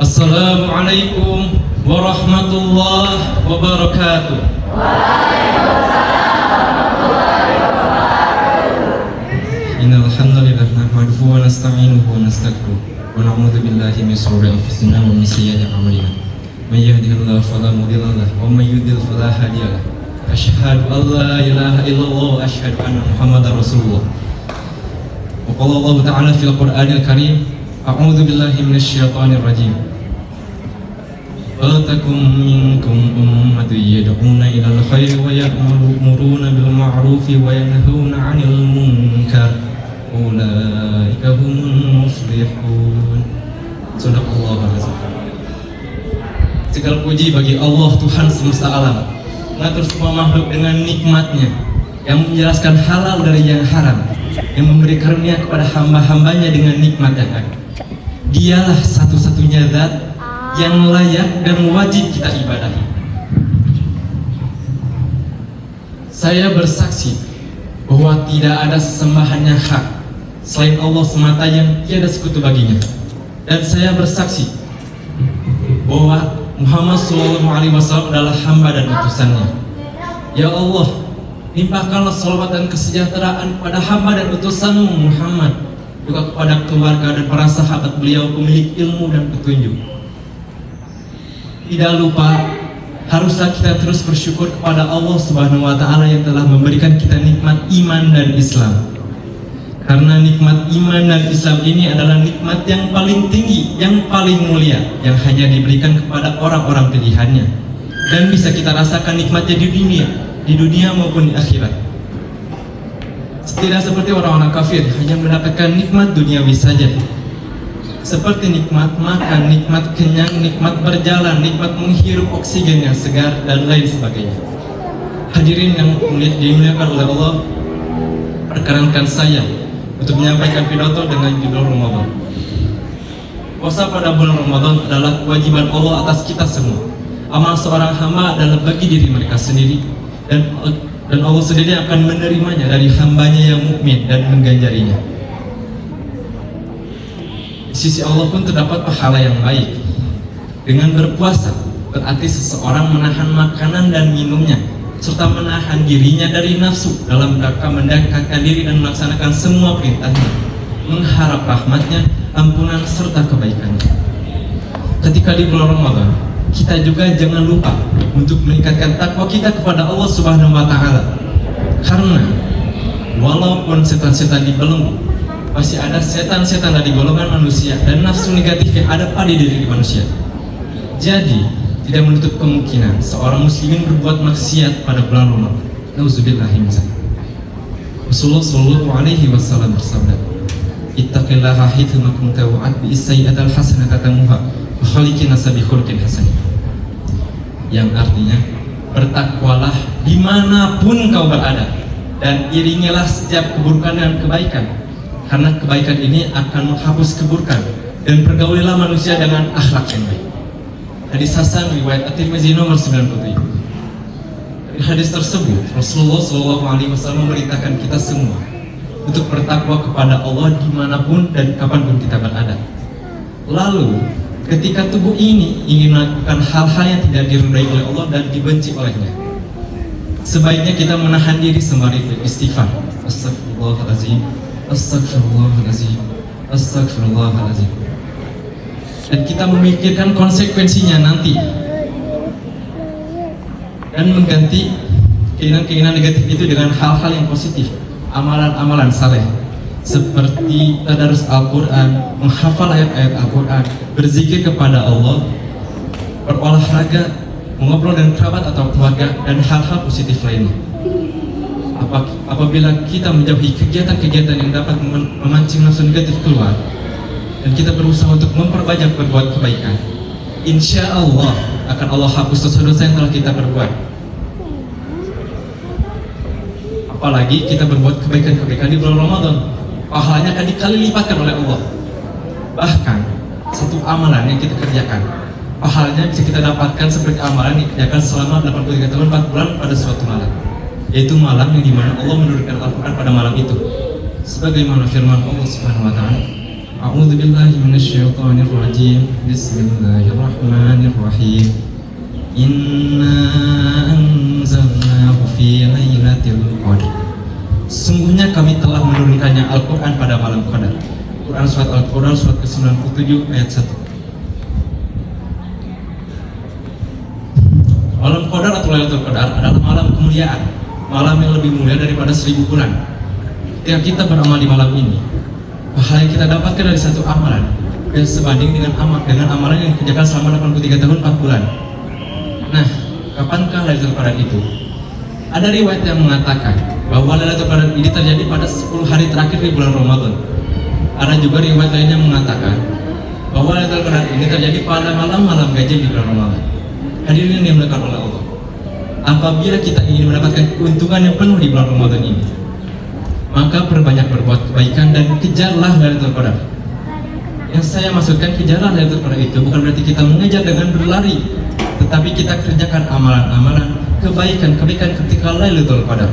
Assalamualaikum warahmatullahi wabarakatuh. Innal hamdalillah nahmaduhu wa nasta'inuhu wa nastaghfiruh wa na'udzu billahi min shururi anfusina wa min sayyiati a'malina. May yahdihillahu fala mudilla lahu wa may yudlil fala hadiya lahu. Asyhadu an la ilaha illallah wa asyhadu anna Muhammadar Rasulullah. Wa qala Allah ta'ala fil Qur'anil Karim, a'udzu billahi minasy syaithanir rajim. Waltakum minkum ummatun yad'una ilal khairi wa ya'muruna bil ma'rufi wa yanhauna 'anil munkar. Ulaika humul muflihun. Sadaqallahul azim. Segala puji bagi Allah Tuhan semesta alam, mengatur semua makhluk dengan nikmatnya, yang menjelaskan halal dari yang haram, yang memberi karunia kepada hamba-hambanya dengan nikmat yang ada. Dialah satu-satunya zat yang layak dan wajib kita ibadahi. Saya bersaksi bahwa tidak ada sesembahan yang hak selain Allah semata yang tiada sekutu baginya. Dan saya bersaksi bahwa Muhammad SAW adalah hamba dan utusannya. Ya Allah, limpahkanlah shalawat dan kesejahteraan pada hamba dan utusanmu Muhammad, juga kepada keluarga dan para sahabat beliau pemilik ilmu dan petunjuk. Tidak lupa, haruslah kita terus bersyukur kepada Allah Subhanahu wa Ta'ala yang telah memberikan kita nikmat iman dan Islam. Karena nikmat iman dan Islam ini adalah nikmat yang paling tinggi, yang paling mulia, yang hanya diberikan kepada orang-orang pilihannya, dan bisa kita rasakan nikmatnya di dunia maupun di akhirat. Tidak seperti orang-orang kafir hanya mendapatkan nikmat duniawi saja, seperti nikmat makan, nikmat kenyang, nikmat berjalan, nikmat menghirup oksigen yang segar, dan lain sebagainya. Hadirin yang dimuliakan oleh Allah, perkenankan saya untuk menyampaikan pidato dengan judul Ramadan. Puasa pada bulan Ramadan adalah kewajiban Allah atas kita semua. Amal seorang hamba adalah bagi diri mereka sendiri, dan Allah sendiri akan menerimanya dari hambanya yang mukmin dan mengganjarinya. Di sisi Allah pun terdapat pahala yang baik. Dengan berpuasa berarti seseorang menahan makanan dan minumnya, serta menahan dirinya dari nafsu dalam rangka mendekatkan diri dan melaksanakan semua perintahnya, mengharap rahmatnya, ampunan serta kebaikannya. Ketika di bulan Ramadan, kita juga jangan lupa untuk meningkatkan takwa kita kepada Allah Subhanahu wa Ta'ala. Karena walaupun setan-setan dibelenggu, masih ada setan-setan dari golongan manusia dan nafsu negatif yang ada pada diri manusia. Jadi, tidak menutup kemungkinan seorang muslimin berbuat maksiat pada bulan Ramadan. Nauzubillahi min dzalik. Rasulullah sallallahu alaihi wasallam bersabda, "Ittaqillaha haitsu ma kunta wa atbi as-sayyi'atal hasanata tamuha wa khaliqin nas bi khuluqin hasan." Yang artinya, bertakwalah dimanapun kau berada, dan iringilah setiap keburukan dengan kebaikan, karena kebaikan ini akan menghapus keburukan, dan pergaulilah manusia dengan akhlak yang baik. Hadis Hasan riwayat At-Tirmidzi nomor 97. Dari hadis tersebut, Rasulullah SAW memerintahkan kita semua untuk bertakwa kepada Allah dimanapun dan kapanpun kita berada. Lalu, ketika tubuh ini ingin melakukan hal-hal yang tidak diridhai oleh Allah dan dibenci olehnya, sebaiknya kita menahan diri sembari beristighfar. Astagfirullahaladzim, astagfirullahaladzim, astagfirullahaladzim. Dan kita memikirkan konsekuensinya nanti, dan mengganti keinginan-keinginan negatif itu dengan hal-hal yang positif, amalan-amalan saleh, seperti tadarus Al-Quran, menghafal ayat-ayat Al-Quran, berzikir kepada Allah, berolahraga, mengobrol dengan kerabat atau keluarga, dan hal-hal positif lainnya. Apabila kita menjauhi kegiatan-kegiatan yang dapat memancing nafsu negatif keluar, dan kita berusaha untuk memperbanyak berbuat kebaikan, insya Allah akan Allah hapus dosa-dosa yang telah kita berbuat. Apalagi kita berbuat kebaikan-kebaikan di bulan Ramadan, pahalanya akan dikali lipatkan oleh Allah. Bahkan satu amalan yang kita kerjakan, pahalanya bisa kita dapatkan seperti amalan yang dikerjakan selama 83 tahun 4 bulan pada suatu malam, yaitu malam yang dimana Allah menurunkan Al-Quran pada malam itu. Sebagaimana firman Allah Subhanahu wa Ta'ala, A'udzubillahi minasyaitonirrajim. Bismillahirrahmanirrahim. Inna anzalnahu fi lailatul qadar. Sungguhnya kami telah menurunkannya Al-Quran pada malam Qadar. Quran surat Al-Quran surat ke-97 ayat 1. Malam Qadar atau Lailatul Qadar adalah malam kemuliaan, malam yang lebih mulia daripada 1000 bulan. Ketika kita beramal di malam ini, pahala yang kita dapatkan dari satu amalan dan sebanding dengan amalan yang dikerjakan selama 83 tahun 4 bulan. Nah, kapankah Lailatul Qadar itu? Ada riwayat yang mengatakan bahwa Lailatul Qadar ini terjadi pada 10 hari terakhir di bulan Ramadan. Ada juga riwayat lain yang mengatakan bahwa Lailatul Qadar ini terjadi pada malam-malam ganjil di bulan Ramadan. Hadirin yang dimuliakan oleh Allah, apabila kita ingin mendapatkan keuntungan yang penuh di bulan Ramadan ini, maka perbanyak berbuat kebaikan dan kejarlah Lailatul Qadar. Yang saya maksudkan kejarlah Lailatul Qadar itu bukan berarti kita mengejar dengan berlari, tetapi kita kerjakan amalan-amalan kebaikan ketika Lailatul Qadar.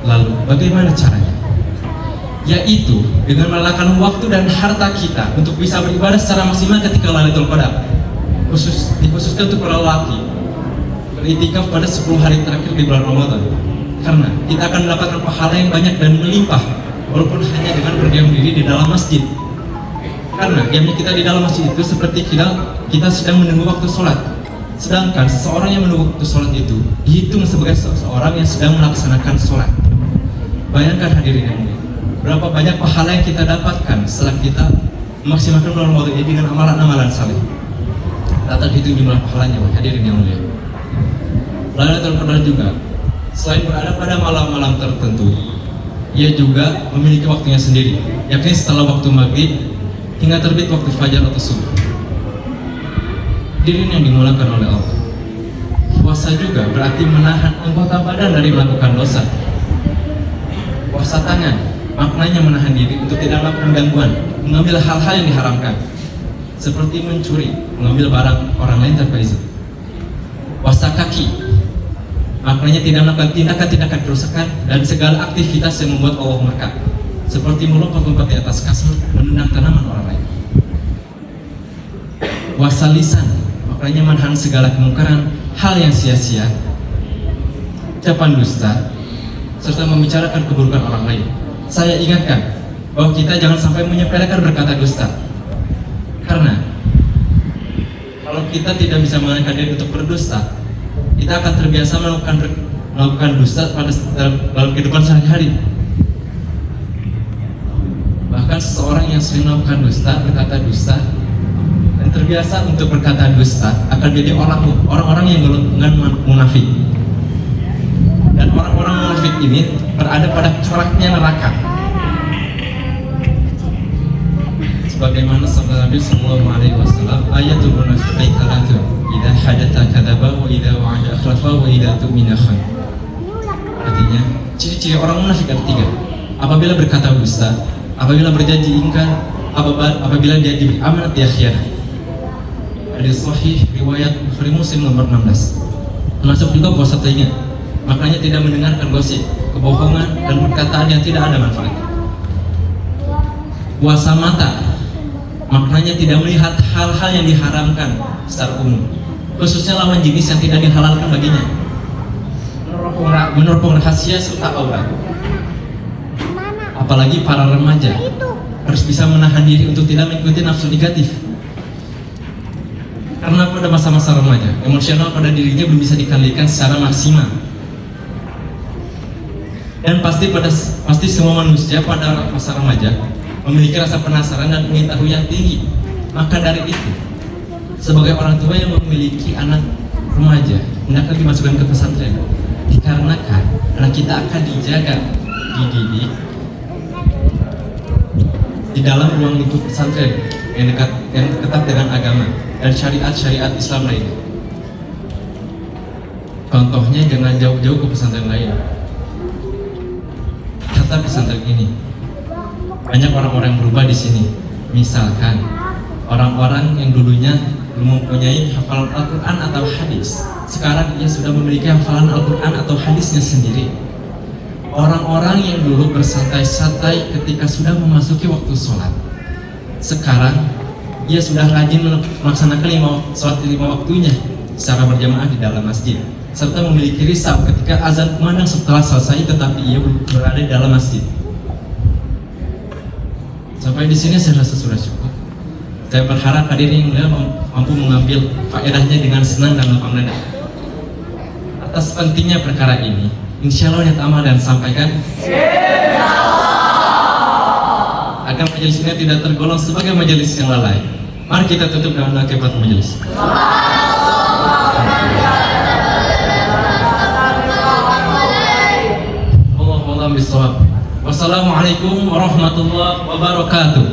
Lalu bagaimana caranya? Yaitu dengan melelahkan waktu dan harta kita untuk bisa beribadah secara maksimal ketika Lailatul Qadar. Dikhususkan untuk para lelaki beriktikaf pada 10 hari terakhir di bulan Ramadan. Karena kita akan mendapatkan pahala yang banyak dan melimpah walaupun hanya dengan berdiam diri di dalam masjid. Karena diamnya kita di dalam masjid itu seperti kita sedang menunggu waktu sholat. Sedangkan seseorang yang menunggu waktu sholat itu dihitung sebagai seseorang yang sedang melaksanakan sholat. Bayangkan hadirin yang mulia, berapa banyak pahala yang kita dapatkan setelah kita memaksimalkan bulan Ramadan ini dengan amalan-amalan saleh. Tak terhitung jumlah pahalanya, hadirin yang mulia. Lailatul Qadar juga selain berada pada malam-malam tertentu, ia juga memiliki waktunya sendiri, yakni setelah waktu maghrib hingga terbit waktu fajar atau subuh. Hadirin yang dimuliakan oleh Allah, puasa juga berarti menahan anggota badan dari melakukan dosa. Puasa tangan maknanya menahan diri untuk tidak melakukan gangguan, mengambil hal-hal yang diharamkan, seperti mencuri, mengambil barang orang lain tanpa izin. Puasa kaki maknanya tidak melakukan tindakan-tindakan kerusakan dan segala aktivitas yang membuat Allah murka, seperti melompat-lompat di atas kasur, menendang tanaman orang lain. Puasa lisan maknanya menahan segala kemungkaran, hal yang sia-sia, ucapan dusta, serta membicarakan keburukan orang lain. Saya ingatkan bahwa kita jangan sampai menyepelekan berkata dusta, karena kalau kita tidak bisa mengalihkan diri untuk berdusta, kita akan terbiasa melakukan dusta dalam kehidupan sehari-hari. Bahkan seseorang yang sering melakukan dusta, berkata dusta, dan terbiasa untuk berkata dusta akan jadi orang-orang yang golongan munafik. Dan orang-orang munafik ini berada pada coraknya neraka. Sebagaimana sabda Nabi Sallallahu Alaihi Wasallam, ayatul munafiqin talatun, idza hadatha kadzaba wa idza wa'ada akhlafa wa idza tu'mina khan. Artinya, ciri-ciri orang munafik ada 3. Apabila berkata dusta, apabila berjanji ingkar, apabila dia diberi amanat dia khianat. Hadis sahih riwayat Bukhari Muslim nomor 16. Termasuk juga puasa telinga, maknanya tidak mendengarkan gosip, kebohongan, dan perkataan yang tidak ada manfaatnya. Puasa mata maknanya tidak melihat hal-hal yang diharamkan secara umum, khususnya lawan jenis yang tidak dihalalkan baginya, meneropong rahasia serta aurat. Apalagi para remaja harus bisa menahan diri untuk tidak mengikuti nafsu negatif, karena pada masa-masa remaja emosional pada dirinya belum bisa dikendalikan secara maksimal. Dan pasti semua manusia pada masa remaja memiliki rasa penasaran dan ingin tahu yang tinggi. Maka dari itu, sebagai orang tua yang memiliki anak remaja, hendaknya dimasukkan ke pesantren, dikarenakan anak kita akan dijaga, dididik di dalam ruang lingkup pesantren yang ketat dengan agama dan syariat-syariat Islam lainnya. Contohnya, jangan jauh-jauh ke pesantren lain. Kata pesantren ini, banyak orang-orang yang berubah di sini. Misalkan orang-orang yang dulunya belum mempunyai hafalan Al-Quran atau hadis, sekarang ia sudah memiliki hafalan Al-Quran atau hadisnya sendiri. Orang-orang yang dulu bersantai-santai ketika sudah memasuki waktu sholat, sekarang ia sudah rajin melaksanakan sholat 5 waktunya secara berjamaah di dalam masjid, serta memiliki risau ketika azan kumandang setelah selesai tetapi ia berada di dalam masjid. Sampai di sini saya rasa sudah cukup. Saya berharap hadirin yang mampu mengambil faedahnya dengan senang dan lapang dada. Atas pentingnya perkara ini, insya Allah niat amal dan sampaikan agar majelis ini tidak tergolong sebagai majelis yang lalai. Mari kita tutup dengan akibat majelis. Allahumma bisawab. Wassalamualaikum warahmatullahi wabarakatuh.